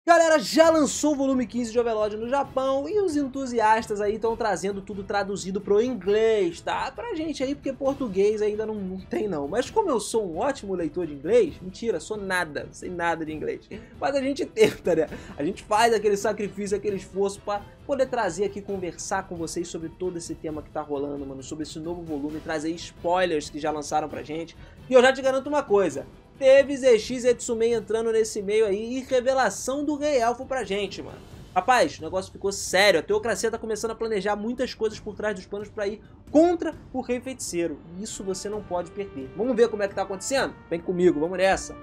Galera, já lançou o volume 15 de Overlord no Japão e os entusiastas aí estão trazendo tudo traduzido pro inglês, tá? Pra gente aí, porque português ainda não tem não. Mas como eu sou um ótimo leitor de inglês, mentira, sou nada, não sei nada de inglês. Mas a gente tenta, né? A gente faz aquele sacrifício, aquele esforço pra poder trazer aqui, conversar com vocês sobre todo esse tema que tá rolando, mano, sobre esse novo volume, trazer spoilers que já lançaram pra gente. E eu já te garanto uma coisa. Teve ZX Etsumei entrando nesse meio aí e revelação do Rei Elfo pra gente, mano. Rapaz, o negócio ficou sério, a Teocracia tá começando a planejar muitas coisas por trás dos panos pra ir contra o Rei Feiticeiro. Isso você não pode perder. Vamos ver como é que tá acontecendo? Vem comigo, vamos nessa.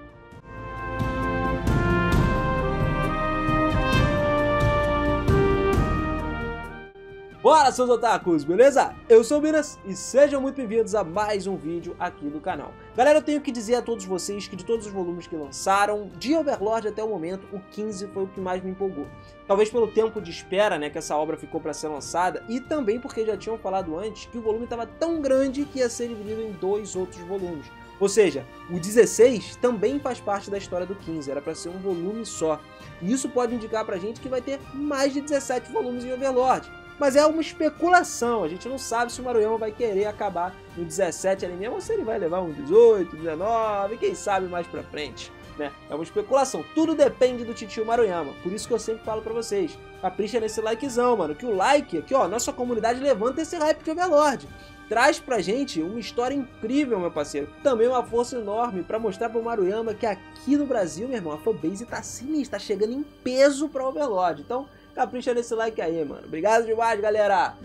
Bora, seus otakus, beleza? Eu sou o Minas e sejam muito bem-vindos a mais um vídeo aqui do canal. Galera, eu tenho que dizer a todos vocês que de todos os volumes que lançaram, de Overlord até o momento, o 15 foi o que mais me empolgou. Talvez pelo tempo de espera, né, que essa obra ficou para ser lançada, e também porque já tinham falado antes que o volume estava tão grande que ia ser dividido em 2 outros volumes. Ou seja, o 16 também faz parte da história do 15, era para ser um volume só. E isso pode indicar pra gente que vai ter mais de 17 volumes em Overlord. Mas é uma especulação, a gente não sabe se o Maruyama vai querer acabar no 17 ali mesmo, ou se ele vai levar um 18, 19, quem sabe mais pra frente, né? É uma especulação, tudo depende do titio Maruyama, por isso que eu sempre falo pra vocês, capricha nesse likezão, mano, que o like, aqui ó, nossa comunidade levanta esse hype de Overlord. Traz pra gente uma história incrível, meu parceiro. Também uma força enorme pra mostrar pro Maruyama que aqui no Brasil, meu irmão, a fanbase tá sinistra, tá chegando em peso pra Overlord. Então, capricha nesse like aí, mano. Obrigado demais, galera!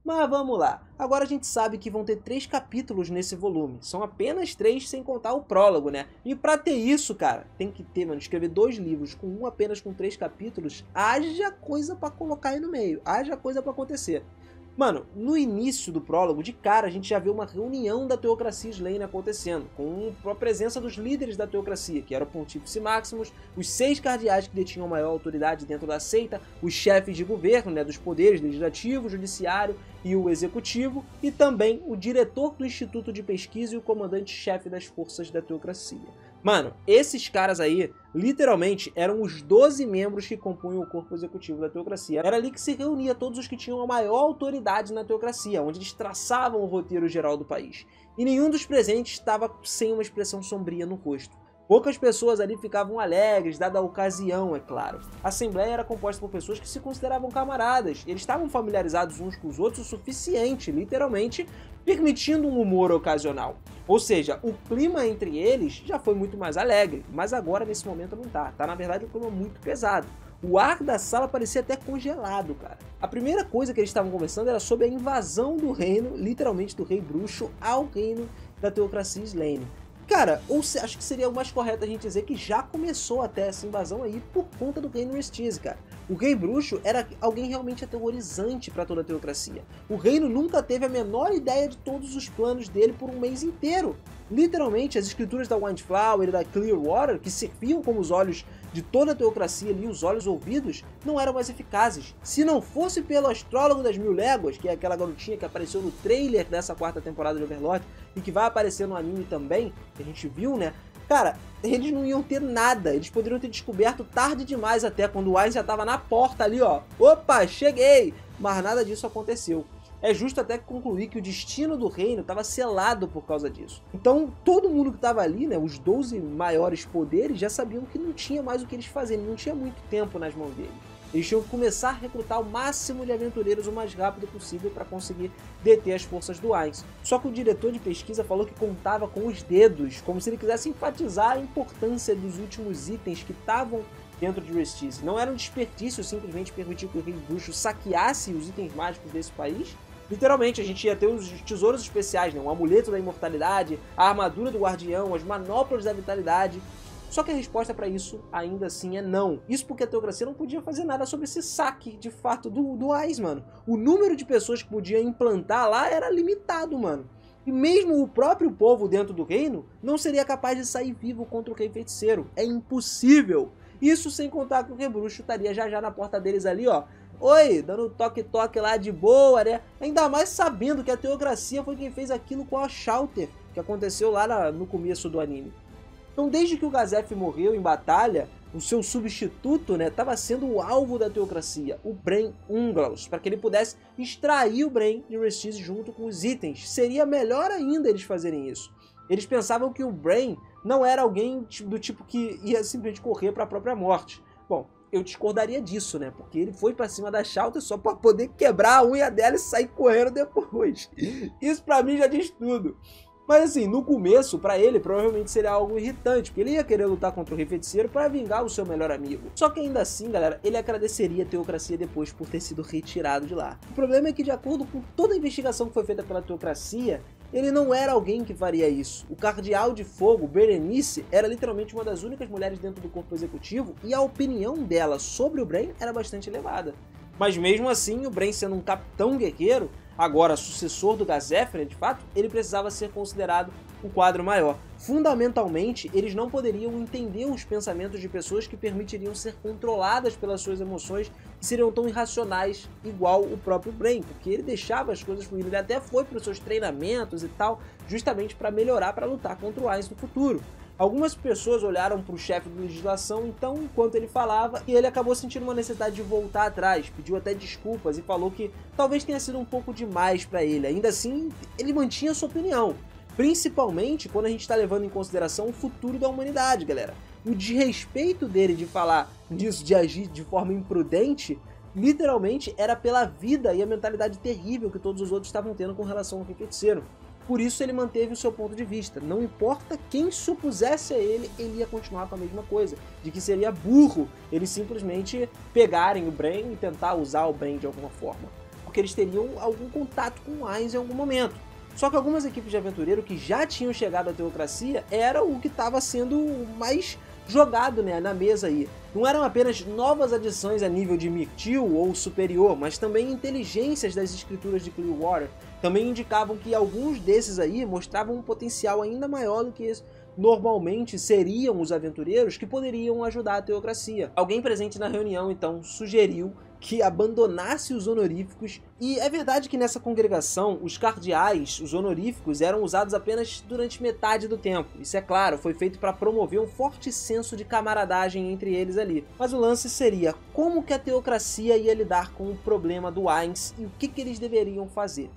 Mas vamos lá. Agora a gente sabe que vão ter 3 capítulos nesse volume. São apenas 3 sem contar o prólogo, né? E pra ter isso, cara, tem que ter, mano, escrever 2 livros com um apenas com 3 capítulos. Haja coisa pra colocar aí no meio. Haja coisa pra acontecer. Mano, no início do prólogo, de cara, a gente já vê uma reunião da Teocracia Slane acontecendo, com a presença dos líderes da Teocracia, que eram o Pontífice Maximus, os 6 cardeais que detinham maior autoridade dentro da seita, os chefes de governo, né, dos poderes legislativo, judiciário e o executivo, e também o diretor do Instituto de Pesquisa e o comandante-chefe das forças da Teocracia. Mano, esses caras aí, literalmente, eram os 12 membros que compunham o corpo executivo da Teocracia. Era ali que se reunia todos os que tinham a maior autoridade na Teocracia, onde eles traçavam o roteiro geral do país. E nenhum dos presentes estava sem uma expressão sombria no rosto. Poucas pessoas ali ficavam alegres, dada a ocasião, é claro. A Assembleia era composta por pessoas que se consideravam camaradas. Eles estavam familiarizados uns com os outros o suficiente, literalmente, permitindo um humor ocasional. Ou seja, o clima entre eles já foi muito mais alegre, mas agora nesse momento não tá. Tá, na verdade, um clima muito pesado. O ar da sala parecia até congelado, cara. A primeira coisa que eles estavam conversando era sobre a invasão do reino, literalmente do Rei Bruxo, ao reino da Teocracia Slane. Cara, acho que seria o mais correto a gente dizer que já começou até essa invasão aí por conta do reino Restize, cara. O Rei Bruxo era alguém realmente aterrorizante para toda a Teocracia. O reino nunca teve a menor ideia de todos os planos dele por um mês inteiro. Literalmente, as escrituras da Windflower e da Clearwater, que serviam como os olhos de toda a Teocracia ali, os olhos ouvidos, não eram mais eficazes. Se não fosse pelo Astrólogo das Mil Léguas, que é aquela garotinha que apareceu no trailer dessa 4ª temporada de Overlord, e que vai aparecer no anime também, que a gente viu, né? Cara, eles não iam ter nada, eles poderiam ter descoberto tarde demais até, quando o Ainz já tava na porta ali, ó. Opa, cheguei! Mas nada disso aconteceu. É justo até concluir que o destino do reino estava selado por causa disso. Então, todo mundo que estava ali, né, os 12 maiores poderes, já sabiam que não tinha mais o que eles fazerem, não tinha muito tempo nas mãos deles. Eles tinham que começar a recrutar o máximo de aventureiros o mais rápido possível para conseguir deter as forças do Ainz. Só que o diretor de pesquisa falou que contava com os dedos, como se ele quisesse enfatizar a importância dos últimos itens que estavam dentro de Restize. Não era um desperdício simplesmente permitir que o Rei Bruxo saqueasse os itens mágicos desse país. Literalmente, a gente ia ter os tesouros especiais, né? O amuleto da imortalidade, a armadura do guardião, as manoplas da vitalidade. Só que a resposta para isso, ainda assim, é não. Isso porque a Teocracia não podia fazer nada sobre esse saque, de fato, do Ainz, mano. O número de pessoas que podia implantar lá era limitado, mano. E mesmo o próprio povo dentro do reino não seria capaz de sair vivo contra o Rei Feiticeiro. É impossível. Isso sem contar que o Rei Bruxo estaria já na porta deles ali, ó. Oi, dando toque-toque lá de boa, né? Ainda mais sabendo que a Teocracia foi quem fez aquilo com a Shawter, que aconteceu lá no começo do anime. Então, desde que o Gazef morreu em batalha, o seu substituto, né, estava sendo o alvo da teocracia, o Brain Unglaus, para que ele pudesse extrair o Brain de Restiz junto com os itens. Seria melhor ainda eles fazerem isso. Eles pensavam que o Brain não era alguém do tipo que ia simplesmente correr para a própria morte. Bom, eu discordaria disso, né? Porque ele foi pra cima da Shallter só pra poder quebrar a unha dela e sair correndo depois. Isso pra mim já diz tudo. Mas assim, no começo, pra ele, provavelmente seria algo irritante, porque ele ia querer lutar contra o Rei Feiticeiro pra vingar o seu melhor amigo. Só que ainda assim, galera, ele agradeceria a Teocracia depois por ter sido retirado de lá. O problema é que, de acordo com toda a investigação que foi feita pela Teocracia, ele não era alguém que faria isso. O Cardeal de Fogo, Berenice, era literalmente uma das únicas mulheres dentro do corpo executivo e a opinião dela sobre o Brain era bastante elevada. Mas mesmo assim, o Brain sendo um capitão guerreiro, agora sucessor do Gazefren, de fato, ele precisava ser considerado um quadro maior. Fundamentalmente, eles não poderiam entender os pensamentos de pessoas que permitiriam ser controladas pelas suas emoções e seriam tão irracionais igual o próprio Brain, porque ele deixava as coisas fluírem. Ele até foi para os seus treinamentos e tal, justamente para melhorar, para lutar contra o Ainz no futuro. Algumas pessoas olharam para o chefe de legislação, então, enquanto ele falava, e ele acabou sentindo uma necessidade de voltar atrás, pediu até desculpas e falou que talvez tenha sido um pouco demais para ele. Ainda assim, ele mantinha sua opinião, principalmente quando a gente está levando em consideração o futuro da humanidade, galera. O desrespeito dele de falar disso, de agir de forma imprudente, literalmente era pela vida e a mentalidade terrível que todos os outros estavam tendo com relação ao Rei Feiticeiro. Por isso ele manteve o seu ponto de vista. Não importa quem se opusesse a ele, ele ia continuar com a mesma coisa. De que seria burro eles simplesmente pegarem o Brain e tentar usar o Brain de alguma forma. Porque eles teriam algum contato com o Ainz em algum momento. Só que algumas equipes de aventureiro que já tinham chegado à Teocracia era o que estava sendo mais jogado, né, na mesa aí. Não eram apenas novas adições a nível de Myrtil ou superior, mas também inteligências das escrituras de Clearwater. Também indicavam que alguns desses aí mostravam um potencial ainda maior do que normalmente seriam os aventureiros que poderiam ajudar a Teocracia. Alguém presente na reunião, então, sugeriu que abandonasse os honoríficos, e é verdade que nessa congregação os cardeais, os honoríficos, eram usados apenas durante metade do tempo. Isso é claro, foi feito para promover um forte senso de camaradagem entre eles ali. Mas o lance seria como que a Teocracia ia lidar com o problema do Ainz e o que eles deveriam fazer.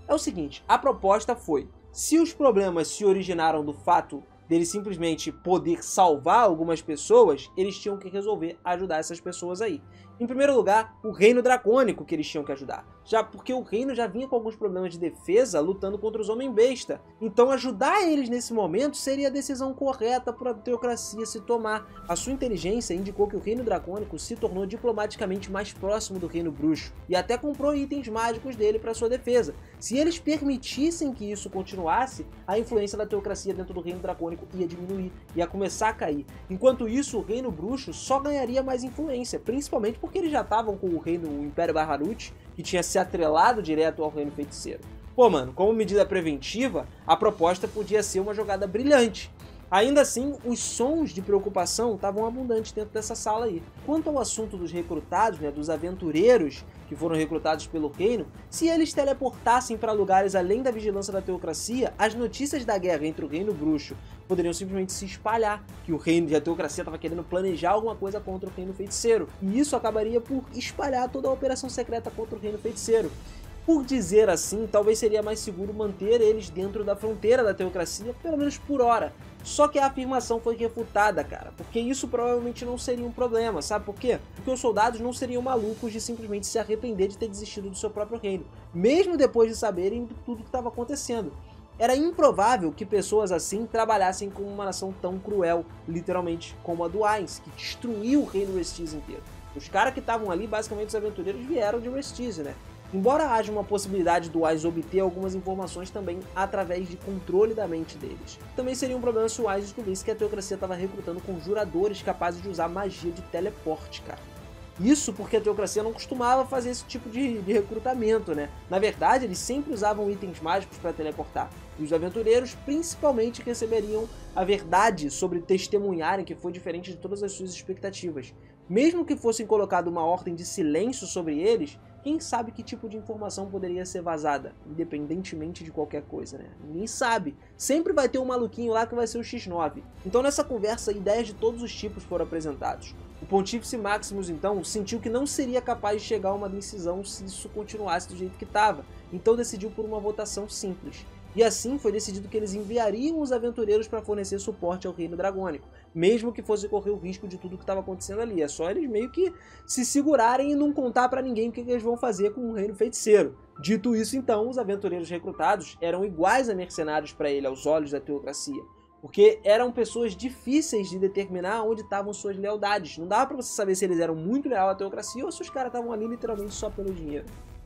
É o seguinte, a proposta foi, se os problemas se originaram do fato dele simplesmente poder salvar algumas pessoas, eles tinham que resolver ajudar essas pessoas aí. Em primeiro lugar, o Reino Dracônico que eles tinham que ajudar, já porque o reino já vinha com alguns problemas de defesa lutando contra os Homem-Besta. Então ajudar eles nesse momento seria a decisão correta para a Teocracia se tomar. A sua inteligência indicou que o Reino Dracônico se tornou diplomaticamente mais próximo do Reino Bruxo e até comprou itens mágicos dele para sua defesa. Se eles permitissem que isso continuasse, a influência da Teocracia dentro do Reino Dracônico ia diminuir, ia começar a cair. Enquanto isso, o Reino Bruxo só ganharia mais influência, principalmente porque eles já estavam com o Império Bahamut, que tinha se atrelado direto ao Reino Feiticeiro. Pô, mano, como medida preventiva, a proposta podia ser uma jogada brilhante. Ainda assim, os sons de preocupação estavam abundantes dentro dessa sala aí. Quanto ao assunto dos recrutados, né, dos aventureiros que foram recrutados pelo reino, se eles teleportassem para lugares além da vigilância da Teocracia, as notícias da guerra entre o Reino Bruxo poderiam simplesmente se espalhar, que o reino e a Teocracia estava querendo planejar alguma coisa contra o Reino Feiticeiro, e isso acabaria por espalhar toda a operação secreta contra o Reino Feiticeiro. Por dizer assim, talvez seria mais seguro manter eles dentro da fronteira da Teocracia, pelo menos por hora. Só que a afirmação foi refutada, cara, porque isso provavelmente não seria um problema, sabe por quê? Porque os soldados não seriam malucos de simplesmente se arrepender de ter desistido do seu próprio reino, mesmo depois de saberem de tudo que estava acontecendo. Era improvável que pessoas assim trabalhassem com uma nação tão cruel, literalmente, como a do Ainz, que destruiu o reino Restiz inteiro. Os caras que estavam ali, basicamente os aventureiros, vieram de Restiz, né? Embora haja uma possibilidade do Ainz obter algumas informações também através de controle da mente deles. Também seria um problema se o Ainz descobrisse que a Teocracia estava recrutando conjuradores capazes de usar magia de teleporte, cara. Isso porque a Teocracia não costumava fazer esse tipo de recrutamento, né? Na verdade, eles sempre usavam itens mágicos para teleportar. E os aventureiros, principalmente, receberiam a verdade sobre testemunharem que foi diferente de todas as suas expectativas. Mesmo que fossem colocado uma ordem de silêncio sobre eles, quem sabe que tipo de informação poderia ser vazada, independentemente de qualquer coisa, né? Ninguém sabe. Sempre vai ter um maluquinho lá que vai ser o X9. Então nessa conversa, ideias de todos os tipos foram apresentados. O Pontífice Maximus, então, sentiu que não seria capaz de chegar a uma decisão se isso continuasse do jeito que estava, então decidiu por uma votação simples. E assim foi decidido que eles enviariam os aventureiros para fornecer suporte ao Reino Dragônico, mesmo que fosse correr o risco de tudo que estava acontecendo ali. É só eles meio que se segurarem e não contar para ninguém o que eles vão fazer com o Reino Feiticeiro. Dito isso, então, os aventureiros recrutados eram iguais a mercenários para ele, aos olhos da teocracia. Porque eram pessoas difíceis de determinar onde estavam suas lealdades. Não dava para você saber se eles eram muito leais à teocracia ou se os caras estavam ali literalmente só pelo dinheiro.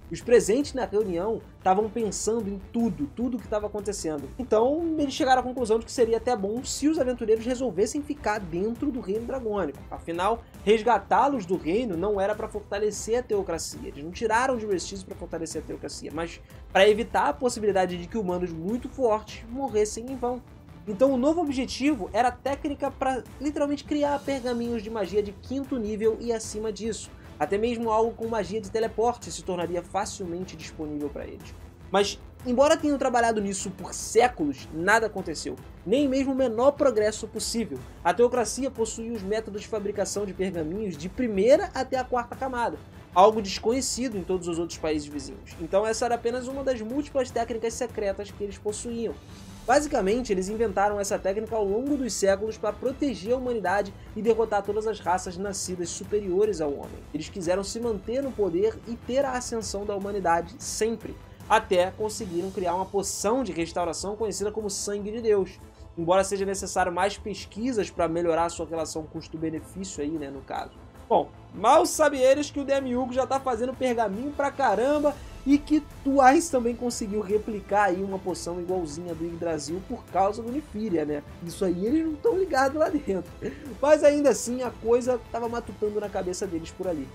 Os presentes na reunião estavam pensando em tudo que estava acontecendo. Então, eles chegaram à conclusão de que seria até bom se os aventureiros resolvessem ficar dentro do Reino Dragônico. Afinal, resgatá-los do reino não era para fortalecer a teocracia. Eles não tiraram de Restício para fortalecer a teocracia, mas para evitar a possibilidade de que humanos muito fortes morressem em vão. Então o novo objetivo era a técnica para literalmente criar pergaminhos de magia de 5º nível e acima disso. Até mesmo algo com magia de teleporte se tornaria facilmente disponível para eles. Mas, embora tenham trabalhado nisso por séculos, nada aconteceu. Nem mesmo o menor progresso possível. A teocracia possuía os métodos de fabricação de pergaminhos de 1ª até a 4ª camada. Algo desconhecido em todos os outros países vizinhos. Então essa era apenas uma das múltiplas técnicas secretas que eles possuíam. Basicamente, eles inventaram essa técnica ao longo dos séculos para proteger a humanidade e derrotar todas as raças nascidas superiores ao homem. Eles quiseram se manter no poder e ter a ascensão da humanidade sempre, até conseguiram criar uma poção de restauração conhecida como Sangue de Deus. Embora seja necessário mais pesquisas para melhorar a sua relação custo-benefício aí, né, no caso. Bom, mal sabe eles que o Demiurgo já tá fazendo pergaminho pra caramba e que o Ainz também conseguiu replicar aí uma poção igualzinha do Yggdrasil por causa do Nifíria, né? Isso aí eles não estão ligados lá dentro. Mas ainda assim a coisa tava matutando na cabeça deles por ali.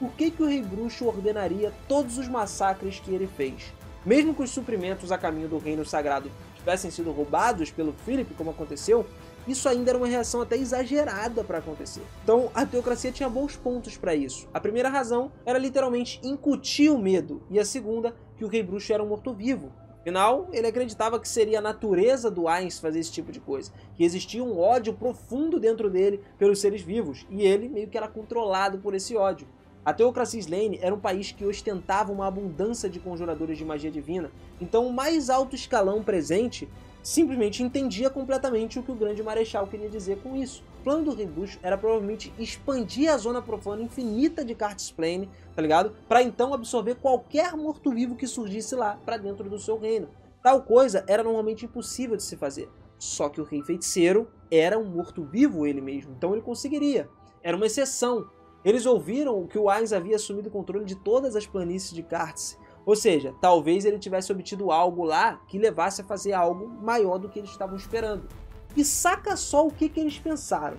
Por que o Rei Bruxo ordenaria todos os massacres que ele fez? Mesmo que os suprimentos a caminho do Reino Sagrado tivessem sido roubados pelo Philip, como aconteceu, isso ainda era uma reação até exagerada para acontecer. Então a teocracia tinha bons pontos para isso. A primeira razão era literalmente incutir o medo, e a segunda, que o Rei Bruxo era um morto-vivo. Afinal, ele acreditava que seria a natureza do Ainz fazer esse tipo de coisa, que existia um ódio profundo dentro dele pelos seres vivos, e ele meio que era controlado por esse ódio. A Teocracia Slane era um país que ostentava uma abundância de conjuradores de magia divina, então o mais alto escalão presente simplesmente entendia completamente o que o Grande Marechal queria dizer com isso. O plano do Rei Bruxo era provavelmente expandir a zona profana infinita de Kartsplane, tá ligado? Para então absorver qualquer morto-vivo que surgisse lá para dentro do seu reino. Tal coisa era normalmente impossível de se fazer. Só que o Rei Feiticeiro era um morto-vivo ele mesmo, então ele conseguiria. Era uma exceção. Eles ouviram que o Ainz havia assumido o controle de todas as planícies de Kartz. Ou seja, talvez ele tivesse obtido algo lá que levasse a fazer algo maior do que eles estavam esperando. E saca só o que eles pensaram.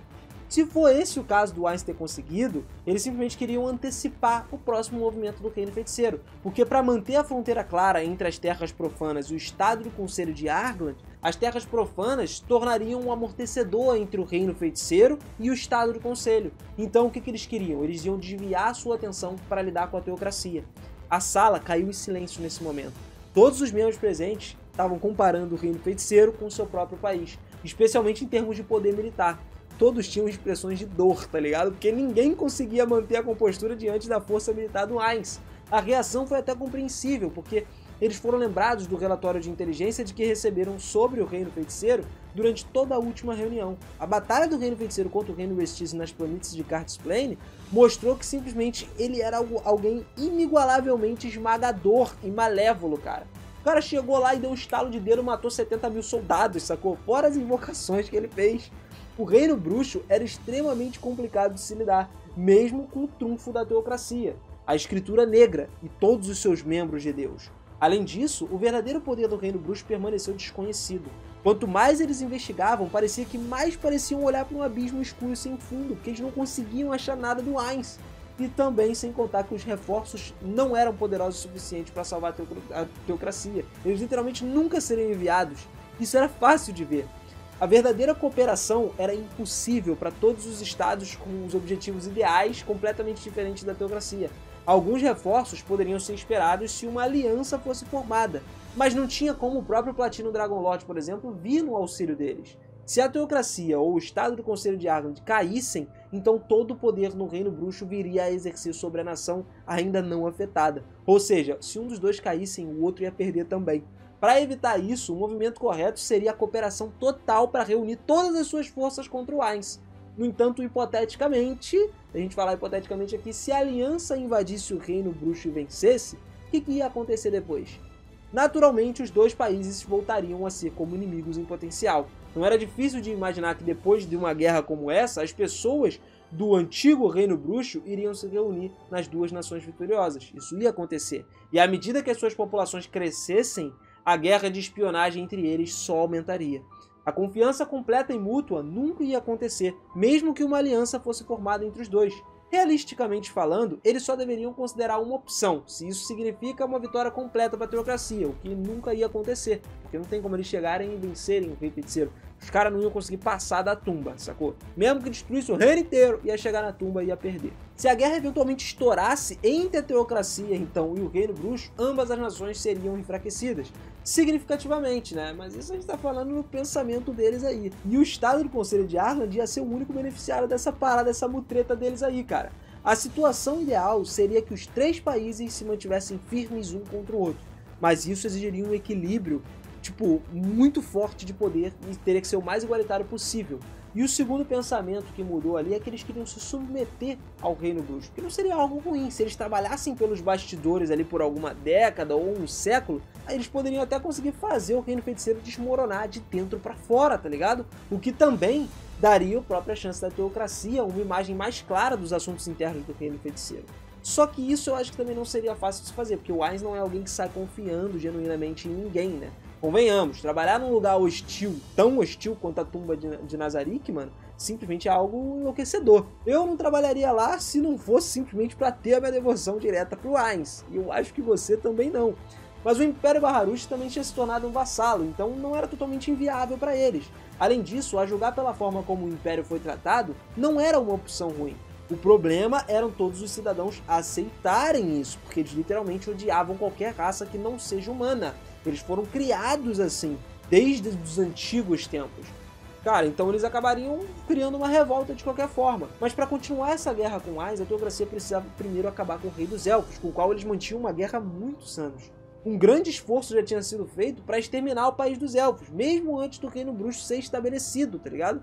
Se for esse o caso do Ainz ter conseguido, eles simplesmente queriam antecipar o próximo movimento do Reino Feiticeiro. Porque para manter a fronteira clara entre as terras profanas e o estado do Conselho de Argland, as terras profanas tornariam um amortecedor entre o Reino Feiticeiro e o estado do Conselho. Então o que eles queriam? Eles iam desviar sua atenção para lidar com a teocracia. A sala caiu em silêncio nesse momento. Todos os membros presentes estavam comparando o Reino Feiticeiro com o seu próprio país, especialmente em termos de poder militar. Todos tinham expressões de dor, tá ligado? Porque ninguém conseguia manter a compostura diante da força militar do Ainz. A reação foi até compreensível, porque eles foram lembrados do relatório de inteligência de que receberam sobre o Reino Feiticeiro durante toda a última reunião. A batalha do Reino Feiticeiro contra o Reino Restício nas planícies de Kartsplane mostrou que simplesmente ele era alguém inigualavelmente esmagador e malévolo, cara. O cara chegou lá e deu um estalo de dedo e matou 70 mil soldados, sacou? Fora as invocações que ele fez. O Reino Bruxo era extremamente complicado de se lidar, mesmo com o trunfo da teocracia, a Escritura Negra e todos os seus membros de Deus. Além disso, o verdadeiro poder do Reino Bruxo permaneceu desconhecido. Quanto mais eles investigavam, parecia que mais pareciam olhar para um abismo escuro sem fundo, porque eles não conseguiam achar nada do Ainz. E também sem contar que os reforços não eram poderosos o suficiente para salvar a teocracia. Eles literalmente nunca seriam enviados. Isso era fácil de ver. A verdadeira cooperação era impossível para todos os estados com os objetivos ideais completamente diferentes da teocracia. Alguns reforços poderiam ser esperados se uma aliança fosse formada, mas não tinha como o próprio Platinum Dragon Lord, por exemplo, vir no auxílio deles. Se a teocracia ou o estado do Conselho de Arland caíssem, então todo o poder no Reino Bruxo viria a exercer sobre a nação ainda não afetada. Ou seja, se um dos dois caíssem, o outro ia perder também. Para evitar isso, o movimento correto seria a cooperação total para reunir todas as suas forças contra o Ainz. No entanto, hipoteticamente, a gente falar hipoteticamente aqui, se a aliança invadisse o Reino Bruxo e vencesse, o que ia acontecer depois? Naturalmente, os dois países voltariam a ser como inimigos em potencial. Não era difícil de imaginar que depois de uma guerra como essa, as pessoas do antigo Reino Bruxo iriam se reunir nas duas nações vitoriosas. Isso ia acontecer. E à medida que as suas populações crescessem, a guerra de espionagem entre eles só aumentaria. A confiança completa e mútua nunca ia acontecer, mesmo que uma aliança fosse formada entre os dois. Realisticamente falando, eles só deveriam considerar uma opção, se isso significa uma vitória completa para a teocracia, o que nunca ia acontecer, porque não tem como eles chegarem e vencerem o Rei Feiticeiro. Os caras não iam conseguir passar da tumba, sacou? Mesmo que destruísse o reino inteiro, ia chegar na tumba e ia perder. Se a guerra eventualmente estourasse entre a teocracia então e o Reino Bruxo, ambas as nações seriam enfraquecidas. Significativamente, né? Mas isso a gente tá falando no pensamento deles aí. E o estado do Conselho de Arland ia ser o único beneficiário dessa parada, dessa mutreta deles aí, cara. A situação ideal seria que os três países se mantivessem firmes um contra o outro. Mas isso exigiria um equilíbrio muito forte de poder e teria que ser o mais igualitário possível. E o segundo pensamento que mudou ali é que eles queriam se submeter ao Reino Bruxo, que não seria algo ruim. Se eles trabalhassem pelos bastidores ali por alguma década ou um século, aí eles poderiam até conseguir fazer o Reino Feiticeiro desmoronar de dentro para fora, tá ligado? O que também daria a própria chance da teocracia uma imagem mais clara dos assuntos internos do Reino Feiticeiro. Só que isso eu acho que também não seria fácil de se fazer, porque o Ainz não é alguém que sai confiando genuinamente em ninguém, né? Convenhamos, trabalhar num lugar hostil, tão hostil quanto a tumba de Nazarick, mano, simplesmente é algo enlouquecedor. Eu não trabalharia lá se não fosse simplesmente para ter a minha devoção direta pro Ainz, e eu acho que você também não. Mas o Império Baharut também tinha se tornado um vassalo, então não era totalmente inviável para eles. Além disso, a julgar pela forma como o Império foi tratado, não era uma opção ruim. O problema eram todos os cidadãos aceitarem isso, porque eles literalmente odiavam qualquer raça que não seja humana. Eles foram criados assim, desde os antigos tempos. Cara, então eles acabariam criando uma revolta de qualquer forma. Mas para continuar essa guerra com Ainz, a teocracia precisava primeiro acabar com o Rei dos Elfos, com o qual eles mantinham uma guerra há muitos anos. Um grande esforço já tinha sido feito para exterminar o País dos Elfos, mesmo antes do Reino Bruxo ser estabelecido, tá ligado?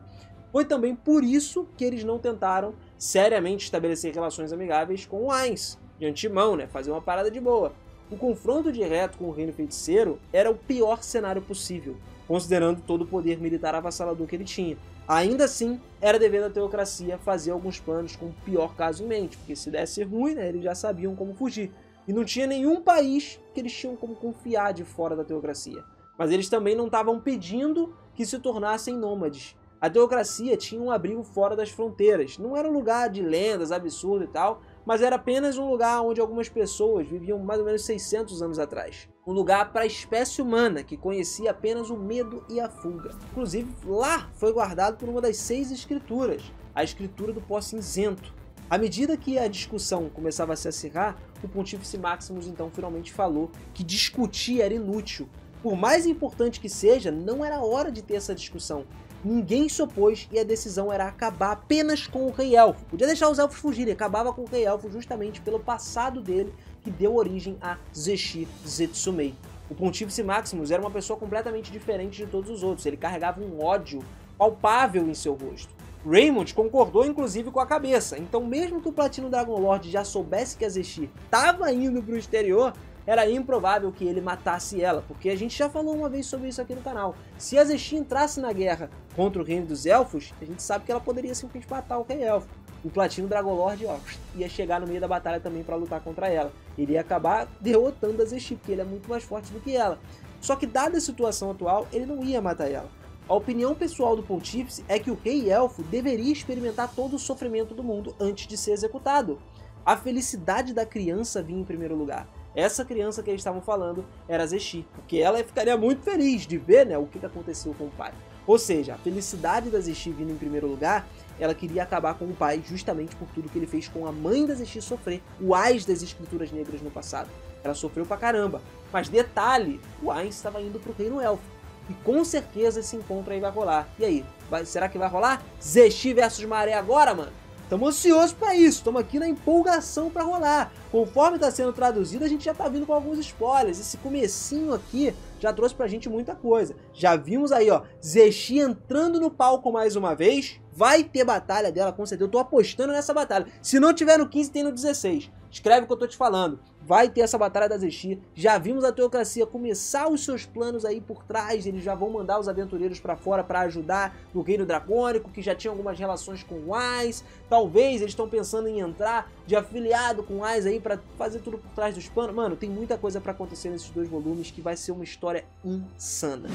Foi também por isso que eles não tentaram seriamente estabelecer relações amigáveis com o Ainz, de antemão, né? Fazer uma parada de boa. O confronto direto com o Reino Feiticeiro era o pior cenário possível, considerando todo o poder militar avassalador que ele tinha. Ainda assim, era dever da teocracia fazer alguns planos com o pior caso em mente, porque se desse ruim, né, eles já sabiam como fugir. E não tinha nenhum país que eles tinham como confiar de fora da teocracia. Mas eles também não estavam pedindo que se tornassem nômades. A teocracia tinha um abrigo fora das fronteiras. Não era um lugar de lendas, absurdo e tal, mas era apenas um lugar onde algumas pessoas viviam mais ou menos 600 anos atrás. Um lugar para a espécie humana, que conhecia apenas o medo e a fuga. Inclusive, lá foi guardado por uma das 6 escrituras, a escritura do Pó Cinzento. À medida que a discussão começava a se acirrar, o Pontífice Maximus então finalmente falou que discutir era inútil. Por mais importante que seja, não era hora de ter essa discussão. Ninguém se opôs e a decisão era acabar apenas com o Rei Elfo. Podia deixar os elfos fugirem, acabava com o Rei Elfo justamente pelo passado dele que deu origem a Zeshi Zetsumei. O Pontífice Maximus era uma pessoa completamente diferente de todos os outros, ele carregava um ódio palpável em seu rosto. Raymond concordou inclusive com a cabeça, então mesmo que o Platinum Dragon Lord já soubesse que a Zeshi estava indo para o exterior, era improvável que ele matasse ela, porque a gente já falou uma vez sobre isso aqui no canal. Se a Zeshi entrasse na guerra contra o Reino dos Elfos, a gente sabe que ela poderia simplesmente matar o Rei Elfo. O Platinum Dragon Lord, ó, ia chegar no meio da batalha também para lutar contra ela. Ele ia acabar derrotando a Zeshi, porque ele é muito mais forte do que ela. Só que dada a situação atual, ele não ia matar ela. A opinião pessoal do Pontífice é que o Rei Elfo deveria experimentar todo o sofrimento do mundo antes de ser executado. A felicidade da criança vinha em primeiro lugar. Essa criança que eles estavam falando era a Zeshi, porque ela ficaria muito feliz de ver, né, o que aconteceu com o pai. Ou seja, a felicidade da Zeshi vindo em primeiro lugar ela queria acabar com o pai justamente por tudo que ele fez com a mãe da Zexi sofrer, o Ais das Escrituras Negras no passado. Ela sofreu pra caramba. Mas detalhe, o Ainz estava indo pro Reino Élfico. E com certeza esse encontro aí vai rolar. E aí, será que vai rolar? Zexi versus Maré agora, mano? Estamos ansiosos para isso, estamos aqui na empolgação para rolar. Conforme está sendo traduzido, a gente já está vindo com alguns spoilers. Esse comecinho aqui já trouxe pra gente muita coisa. Já vimos aí, ó, Zexi entrando no palco mais uma vez. Vai ter batalha dela, com certeza. Eu tô apostando nessa batalha. Se não tiver no 15, tem no 16. Escreve o que eu tô te falando. Vai ter essa batalha da Zexi. Já vimos a Teocracia começar os seus planos aí por trás. Eles já vão mandar os aventureiros pra fora pra ajudar no Reino Dracônico, que já tinha algumas relações com o Ais. Talvez eles estão pensando em entrar de afiliado com o Ais aí pra fazer tudo por trás dos panos. Mano, tem muita coisa pra acontecer nesses 2 volumes que vai ser uma história insana.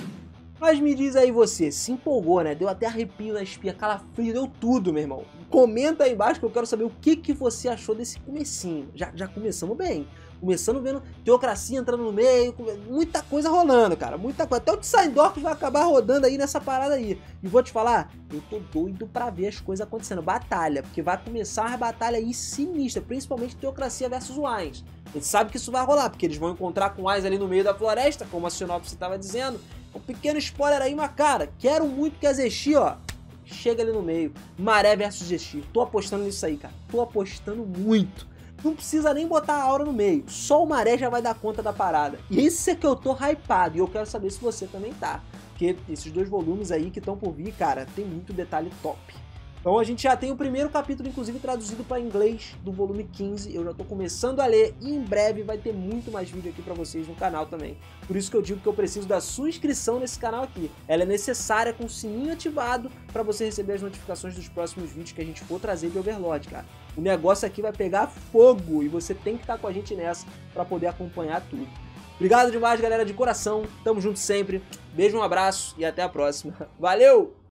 Mas me diz aí você, se empolgou, né? Deu até arrepio na espinha, calafrio, deu tudo, meu irmão. Comenta aí embaixo que eu quero saber o que você achou desse comecinho. Já começamos bem. Começando vendo Teocracia entrando no meio, muita coisa rolando, cara. Muita coisa. Até o Tsindorf vai acabar rodando aí nessa parada aí. E vou te falar, eu tô doido pra ver as coisas acontecendo. Batalha, porque vai começar uma batalha aí sinistra, principalmente Teocracia versus o Ainz. A gente sabe que isso vai rolar, porque eles vão encontrar com o Ainz ali no meio da floresta, como a sinopse estava dizendo. Um pequeno spoiler aí, mas cara, quero muito que a Zexi, ó, chega ali no meio. Maré versus Zexi. Tô apostando nisso aí, cara. Tô apostando muito. Não precisa nem botar a aura no meio. Só o Maré já vai dar conta da parada. E esse é que eu tô hypado. E eu quero saber se você também tá. Porque esses 2 volumes aí que estão por vir, cara, tem muito detalhe top. Então a gente já tem o primeiro capítulo, inclusive, traduzido para inglês do volume 15. Eu já tô começando a ler e em breve vai ter muito mais vídeo aqui para vocês no canal também. Por isso que eu digo que eu preciso da sua inscrição nesse canal aqui. Ela é necessária com o sininho ativado para você receber as notificações dos próximos vídeos que a gente for trazer de Overlord, cara. O negócio aqui vai pegar fogo e você tem que estar com a gente nessa para poder acompanhar tudo. Obrigado demais, galera, de coração. Tamo junto sempre. Beijo, um abraço e até a próxima. Valeu!